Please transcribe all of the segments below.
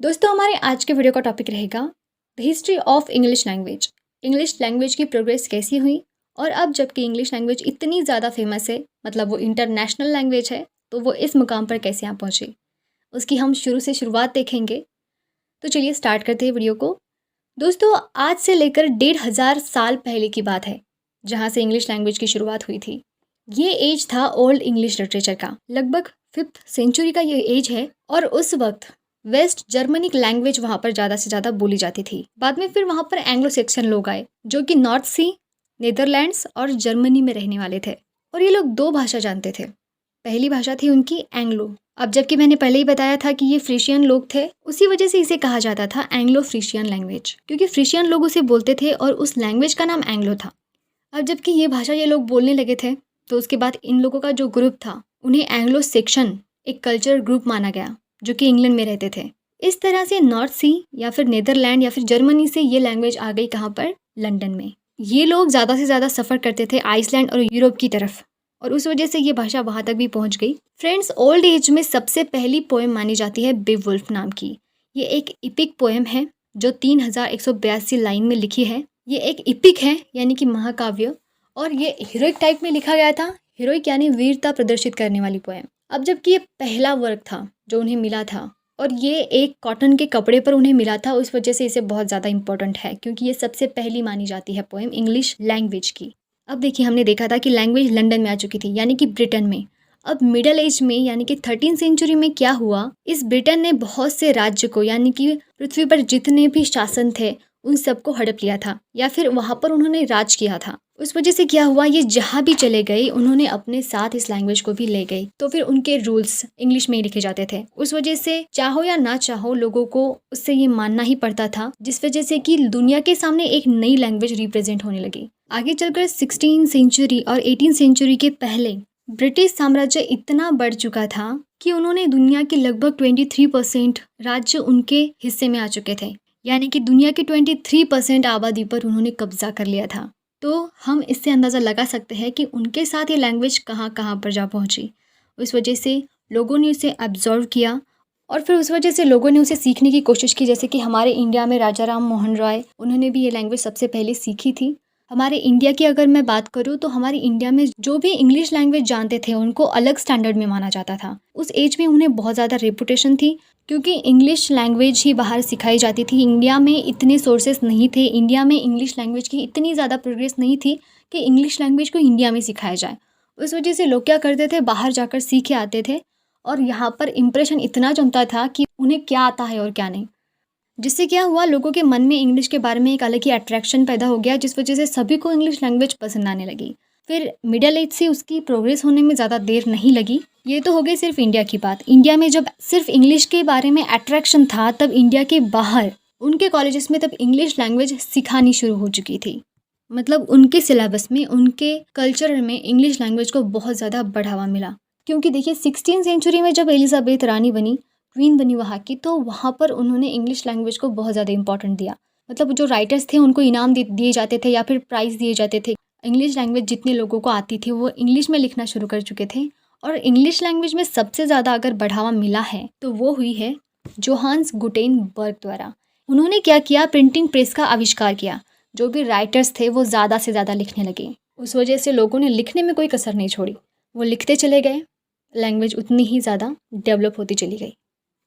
दोस्तों हमारे आज के वीडियो का टॉपिक रहेगा the history of English language. English language की प्रोग्रेस कैसी हुई और अब जबकि इंग्लिश लैंग्वेज इतनी ज़्यादा फेमस है, मतलब वो इंटरनेशनल लैंग्वेज है, तो वो इस मुकाम पर कैसे यहाँ पहुँची, उसकी हम शुरू से शुरुआत देखेंगे। तो चलिए स्टार्ट करते हैं वीडियो को। दोस्तों आज से लेकर 1500 साल पहले की बात है जहाँ से इंग्लिश लैंग्वेज की शुरुआत हुई थी। ये एज था ओल्ड इंग्लिश लिटरेचर का, लगभग 5th सेंचुरी का ये एज है। और उस वक्त वेस्ट जर्मनिक लैंग्वेज वहाँ पर ज़्यादा से ज़्यादा बोली जाती थी। बाद में फिर वहाँ पर एंग्लो सेक्शन लोग आए जो कि नॉर्थ सी, नीदरलैंड्स और जर्मनी में रहने वाले थे, और ये लोग दो भाषा जानते थे। पहली भाषा थी उनकी एंग्लो। अब जबकि मैंने पहले ही बताया था कि ये फ्रीशियन लोग थे, उसी वजह से इसे कहा जाता था एंग्लो फ्रीशियन लैंग्वेज, क्योंकि फ्रीशियन लोग उसे बोलते थे और उस लैंग्वेज का नाम एंग्लो था। अब जबकि ये भाषा ये लोग बोलने लगे थे, तो उसके बाद इन लोगों का जो ग्रुप था उन्हें एंग्लो सेक्शन एक कल्चरल ग्रुप माना गया जो कि इंग्लैंड में रहते थे। इस तरह से नॉर्थ सी या फिर नीदरलैंड या फिर जर्मनी से ये लैंग्वेज आ गई कहाँ पर, लंदन में। ये लोग ज़्यादा से ज़्यादा सफ़र करते थे आइसलैंड और यूरोप की तरफ, और उस वजह से ये भाषा वहाँ तक भी पहुँच गई। फ्रेंड्स, ओल्ड एज में सबसे पहली पोएम मानी जाती है बेवुल्फ नाम की। ये एक इपिक पोएम है जो 3182 लाइन में लिखी है। ये एक इपिक है यानी कि महाकाव्य, और ये हीरोइक टाइप में लिखा गया था। हीरोइक यानी वीरता प्रदर्शित करने वाली पोएम। अब जबकि ये पहला वर्क था जो उन्हें मिला था, और ये एक कॉटन के कपड़े पर उन्हें मिला था, उस वजह से इसे बहुत ज़्यादा इंपॉर्टेंट है क्योंकि ये सबसे पहली मानी जाती है पोएम इंग्लिश लैंग्वेज की। अब देखिए, हमने देखा था कि लैंग्वेज लंदन में आ चुकी थी यानी कि ब्रिटेन में। अब मिडल एज में यानी कि 13th सेंचुरी में क्या हुआ, इस ब्रिटेन ने बहुत से राज्य को यानी कि पृथ्वी पर जितने भी शासन थे उन सबको हड़प लिया था, या फिर वहाँ पर उन्होंने राज किया था। उस वजह से क्या हुआ, ये जहाँ भी चले गए उन्होंने अपने साथ इस लैंग्वेज को भी ले गए, तो फिर उनके रूल्स इंग्लिश में ही लिखे जाते थे। उस वजह से चाहो या ना चाहो लोगों को उससे ये मानना ही पड़ता था, जिस वजह से कि दुनिया के सामने एक नई लैंग्वेज रिप्रेजेंट होने लगी। आगे चलकर 16th सेंचुरी और 18th सेंचुरी के पहले ब्रिटिश साम्राज्य इतना बढ़ चुका था कि उन्होंने दुनिया के लगभग 23% राज्य उनके हिस्से में आ चुके थे, यानी कि दुनिया की 23% आबादी पर उन्होंने कब्जा कर लिया था। तो हम इससे अंदाज़ा लगा सकते हैं कि उनके साथ ये लैंग्वेज कहाँ कहाँ पर जा पहुँची। उस वजह से लोगों ने उसे एब्जॉर्व किया, और फिर उस वजह से लोगों ने उसे सीखने की कोशिश की। जैसे कि हमारे इंडिया में राजा राम मोहन रॉय, उन्होंने भी ये लैंग्वेज सबसे पहले सीखी थी। हमारे इंडिया की अगर मैं बात करूँ तो हमारे इंडिया में जो भी इंग्लिश लैंग्वेज जानते थे उनको अलग स्टैंडर्ड में माना जाता था। उस एज में उन्हें बहुत ज़्यादा रेपुटेशन थी, क्योंकि इंग्लिश लैंग्वेज ही बाहर सिखाई जाती थी। इंडिया में इतने सोर्सेस नहीं थे, इंडिया में इंग्लिश लैंग्वेज की इतनी ज़्यादा प्रोग्रेस नहीं थी कि इंग्लिश लैंग्वेज को इंडिया में सिखाया जाए। उस वजह से लोग क्या करते थे, बाहर जाकर सीख के आते थे, और यहाँ पर इम्प्रेशन इतना जमता था कि उन्हें क्या आता है और क्या नहीं। जिससे क्या हुआ, लोगों के मन में इंग्लिश के बारे में एक अलग ही अट्रैक्शन पैदा हो गया, जिस वजह से सभी को इंग्लिश लैंग्वेज पसंद आने लगी। फिर मिडल एज से उसकी प्रोग्रेस होने में ज़्यादा देर नहीं लगी। ये तो हो गई सिर्फ इंडिया की बात। इंडिया में जब सिर्फ इंग्लिश के बारे में अट्रैक्शन था, तब इंडिया के बाहर उनके कॉलेजेस में तब इंग्लिश लैंग्वेज सिखानी शुरू हो चुकी थी। मतलब उनके सिलेबस में, उनके कल्चर में इंग्लिश लैंग्वेज को बहुत ज़्यादा बढ़ावा मिला। क्योंकि देखिए 16th सेंचुरी में जब एलिजाबेथ रानी बनी, क्वीन बनी वहाँ की, तो वहाँ पर उन्होंने इंग्लिश लैंग्वेज को बहुत ज़्यादा इंपॉर्टेंट दिया। मतलब जो राइटर्स थे उनको इनाम दिए जाते थे या फिर प्राइज़ दिए जाते थे। इंग्लिश लैंग्वेज जितने लोगों को आती थी वो इंग्लिश में लिखना शुरू कर चुके थे। और इंग्लिश लैंग्वेज में सबसे ज़्यादा अगर बढ़ावा मिला है तो वो हुई है जोहान्स गुटेनबर्ग द्वारा। उन्होंने क्या किया, प्रिंटिंग प्रेस का आविष्कार किया। जो भी राइटर्स थे वो ज़्यादा से ज़्यादा लिखने लगे। उस वजह से लोगों ने लिखने में कोई कसर नहीं छोड़ी, वो लिखते चले गए, लैंग्वेज उतनी ही ज़्यादा डेवलप होती चली गई।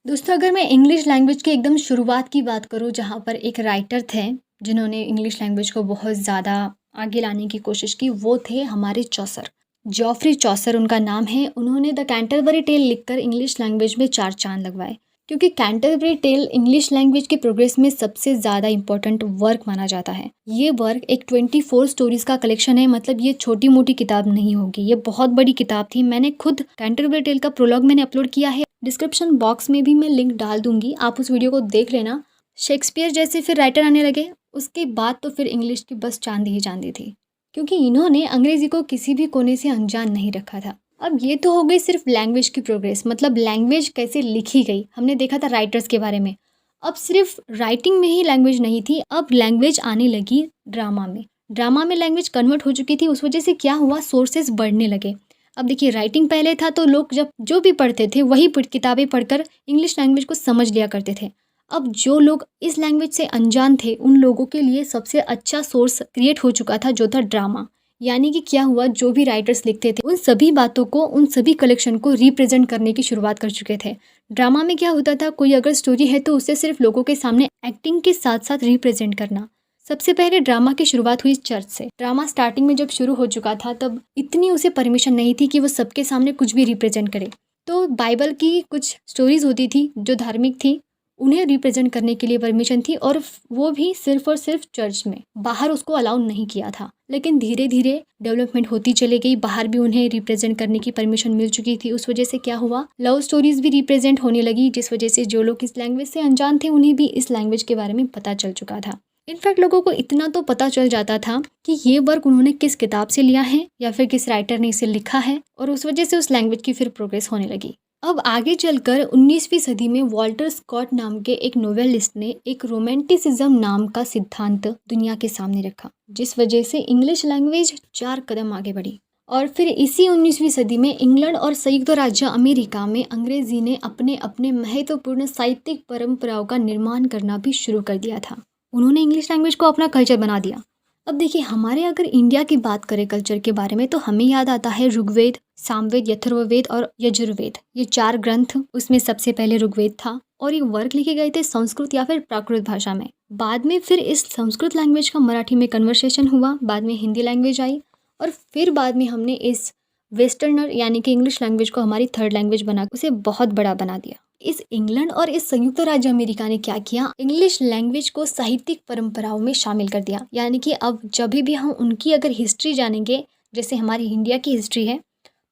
दोस्तों अगर मैं इंग्लिश लैंग्वेज की एकदम शुरुआत की बात करूँ, जहाँ पर एक राइटर थे जिन्होंने इंग्लिश लैंग्वेज को बहुत ज़्यादा आगे लाने की कोशिश की, वो थे हमारे चौसर। जॉफ्री चौसर उनका नाम है। उन्होंने द कैंटरबरी टेल लिखकर इंग्लिश लैंग्वेज में 4 चांद लगवाए, क्योंकि कैंटरबरी टेल इंग्लिश लैंग्वेज के प्रोग्रेस में सबसे ज़्यादा इंपॉर्टेंट वर्क माना जाता है। ये वर्क एक 24 स्टोरीज का कलेक्शन है। मतलब ये छोटी मोटी किताब नहीं होगी, ये बहुत बड़ी किताब थी। मैंने खुद कैंटरबरी टेल का प्रोलॉग मैंने अपलोड किया है, डिस्क्रिप्शन बॉक्स में भी मैं लिंक डाल दूंगी, आप उस वीडियो को देख लेना। शेक्सपियर जैसे फिर राइटर आने लगे, उसके बाद तो फिर इंग्लिश की बस चांदी ही चांदी थी, क्योंकि इन्होंने अंग्रेजी को किसी भी कोने से अनजान नहीं रखा था। अब ये तो हो गई सिर्फ लैंग्वेज की प्रोग्रेस, मतलब लैंग्वेज कैसे लिखी गई। हमने देखा था राइटर्स के बारे में। अब सिर्फ राइटिंग में ही लैंग्वेज नहीं थी, अब लैंग्वेज आने लगी ड्रामा में। ड्रामा में लैंग्वेज कन्वर्ट हो चुकी थी। उस वजह से क्या हुआ, सोर्सेज बढ़ने लगे। अब देखिए, राइटिंग पहले था तो लोग जब जो भी पढ़ते थे वही किताबें पढ़कर इंग्लिश लैंग्वेज को समझ लिया करते थे। अब जो लोग इस लैंग्वेज से अनजान थे उन लोगों के लिए सबसे अच्छा सोर्स क्रिएट हो चुका था जो था ड्रामा। यानी कि क्या हुआ, जो भी राइटर्स लिखते थे उन सभी बातों को, उन सभी कलेक्शन को रिप्रेजेंट करने की शुरुआत कर चुके थे। ड्रामा में क्या होता था, कोई अगर स्टोरी है तो उसे सिर्फ लोगों के सामने एक्टिंग के साथ साथ रिप्रेजेंट करना। सबसे पहले ड्रामा की शुरुआत हुई चर्च से। ड्रामा स्टार्टिंग में जब शुरू हो चुका था तब इतनी उसे परमिशन नहीं थी कि वो सबके सामने कुछ भी रिप्रेजेंट करे। तो बाइबल की कुछ स्टोरीज होती थी जो धार्मिक थी, उन्हें रिप्रेजेंट करने के लिए परमिशन थी, और वो भी सिर्फ और सिर्फ चर्च में, बाहर उसको अलाउ नहीं किया था। लेकिन धीरे धीरे डेवलपमेंट होती चली गई, बाहर भी उन्हें रिप्रेजेंट करने की परमिशन मिल चुकी थी। उस वजह से क्या हुआ, लव स्टोरीज भी रिप्रेजेंट होने लगी, जिस वजह से जो लोग इस लैंग्वेज से अनजान थे उन्हें भी इस लैंग्वेज के बारे में पता चल चुका था। इनफैक्ट लोगों को इतना तो पता चल जाता था कि ये वर्क उन्होंने किस किताब से लिया है या फिर किस राइटर ने इसे लिखा है, और उस वजह से उस लैंग्वेज की फिर प्रोग्रेस होने लगी। अब आगे चलकर 19वीं सदी में वॉल्टर स्कॉट नाम के एक नोवेलिस्ट ने एक रोमांटिसिज्म नाम का सिद्धांत दुनिया के सामने रखा, जिस वजह से इंग्लिश लैंग्वेज 4 कदम आगे बढ़ी। और फिर इसी 19वीं सदी में इंग्लैंड और संयुक्त राज्य अमेरिका में अंग्रेजी ने अपने अपने महत्वपूर्ण साहित्यिक परंपराओं का निर्माण करना भी शुरू कर दिया था। उन्होंने इंग्लिश लैंग्वेज को अपना कल्चर बना दिया। अब देखिए, हमारे अगर इंडिया की बात करें कल्चर के बारे में तो हमें याद आता है ऋग्वेद, सामवेद, अथर्ववेद और यजुर्वेद, ये 4 ग्रंथ। उसमें सबसे पहले ऋग्वेद था और ये वर्क लिखे गए थे संस्कृत या फिर प्राकृत भाषा में। बाद में फिर इस संस्कृत लैंग्वेज का मराठी में कन्वर्सेशन हुआ, बाद में हिंदी लैंग्वेज आई, और फिर बाद में हमने इस वेस्टर्नर यानी कि इंग्लिश लैंग्वेज को हमारी 3rd लैंग्वेज बना उसे बहुत बड़ा बना दिया। इस इंग्लैंड और इस संयुक्त राज्य अमेरिका ने क्या किया, इंग्लिश लैंग्वेज को साहित्यिक परंपराओं में शामिल कर दिया। यानी कि अब जब भी हम उनकी अगर हिस्ट्री जानेंगे, जैसे हमारी इंडिया की हिस्ट्री है,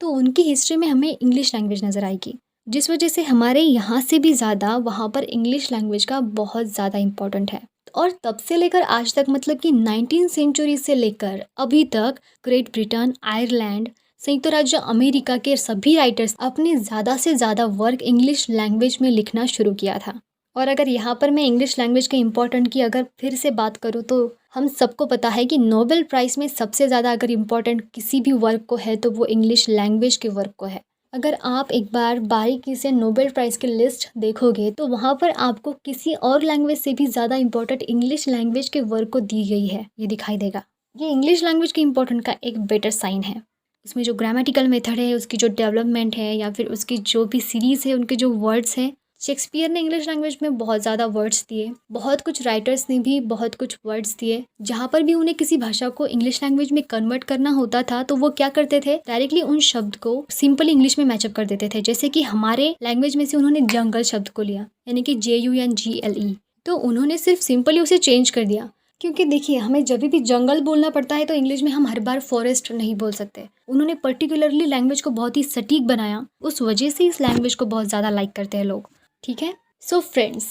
तो उनकी हिस्ट्री में हमें इंग्लिश लैंग्वेज नज़र आएगी, जिस वजह से हमारे यहाँ से भी ज़्यादा वहाँ पर इंग्लिश लैंग्वेज का बहुत ज़्यादा इम्पोर्टेंट है। और तब से लेकर आज तक, मतलब कि 19वीं सेंचुरी से लेकर अभी तक ग्रेट ब्रिटेन, आयरलैंड, संयुक्त राज्य अमेरिका के सभी राइटर्स अपने ज़्यादा से ज़्यादा वर्क इंग्लिश लैंग्वेज में लिखना शुरू किया था। और अगर यहाँ पर मैं इंग्लिश लैंग्वेज के इम्पोर्टेंट की अगर फिर से बात करूँ तो हम सबको पता है कि नोबेल प्राइज़ में सबसे ज़्यादा अगर इम्पोर्टेंट किसी भी वर्क को है तो वो इंग्लिश लैंग्वेज के वर्क को है। अगर आप एक बार बारीकी से नोबेल प्राइज़ की लिस्ट देखोगे तो वहाँ पर आपको किसी और लैंग्वेज से भी ज़्यादा इम्पोर्टेंट इंग्लिश लैंग्वेज के वर्क को दी गई है, ये दिखाई देगा। ये इंग्लिश लैंग्वेज के इम्पोर्टेंट का एक बेटर साइन है। इसमें जो ग्रामेटिकल मेथड है, उसकी जो डेवलपमेंट है, या फिर उसकी जो भी सीरीज़ है, उनके जो वर्ड्स हैं, शेक्सपियर ने इंग्लिश लैंग्वेज में बहुत ज़्यादा वर्ड्स दिए, बहुत कुछ राइटर्स ने भी बहुत कुछ वर्ड्स दिए। जहाँ पर भी उन्हें किसी भाषा को इंग्लिश लैंग्वेज में कन्वर्ट करना होता था तो वो क्या करते थे, डायरेक्टली उन शब्द को सिंपल इंग्लिश में मैचअप कर देते थे। जैसे कि हमारे लैंग्वेज में से उन्होंने जंगल शब्द को लिया, यानी कि JUNGLE, तो उन्होंने सिर्फ सिंपली उसे चेंज कर दिया। क्योंकि देखिए, हमें जब भी जंगल बोलना पड़ता है तो इंग्लिश में हम हर बार फॉरेस्ट नहीं बोल सकते। उन्होंने पर्टिकुलरली लैंग्वेज को बहुत ही सटीक बनाया, उस वजह से इस लैंग्वेज को बहुत ज़्यादा लाइक करते हैं लोग। ठीक है, सो फ्रेंड्स,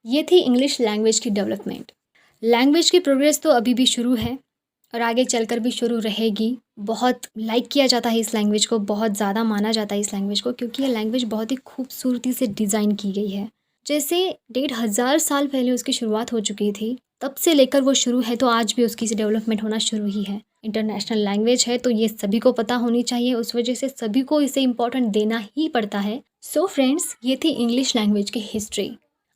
ये थी इंग्लिश लैंग्वेज की डेवलपमेंट। लैंग्वेज की प्रोग्रेस तो अभी भी शुरू है और आगे चलकर भी शुरू रहेगी। बहुत लाइक किया जाता है इस लैंग्वेज को, बहुत ज़्यादा माना जाता है इस लैंग्वेज को, क्योंकि ये लैंग्वेज बहुत ही खूबसूरती से डिज़ाइन की गई है। जैसे 1500 साल पहले उसकी शुरुआत हो चुकी थी, तब से लेकर वो शुरू है तो आज भी उसकी डेवलपमेंट होना शुरू ही है। इंटरनेशनल लैंग्वेज है तो ये सभी को पता होनी चाहिए, उस वजह से सभी को इसे इम्पोर्टेंट देना ही पड़ता है। सो फ्रेंड्स, ये थी इंग्लिश लैंग्वेज की हिस्ट्री।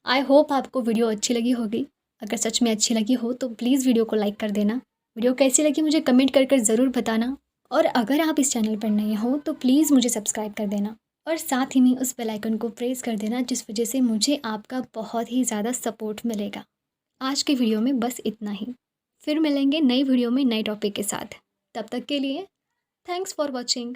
आई होप आपको वीडियो अच्छी लगी होगी। अगर सच में अच्छी लगी हो तो प्लीज़ वीडियो को लाइक कर देना। वीडियो कैसी लगी मुझे कमेंट कर ज़रूर बताना, और अगर आप इस चैनल पर नए हो तो प्लीज़ मुझे सब्सक्राइब कर देना, और साथ ही में उस बेल आइकन को प्रेस कर देना, जिस वजह से मुझे आपका बहुत ही ज़्यादा सपोर्ट मिलेगा। आज के वीडियो में बस इतना ही, फिर मिलेंगे नई वीडियो में नए टॉपिक के साथ। तब तक के लिए थैंक्स फॉर वॉचिंग।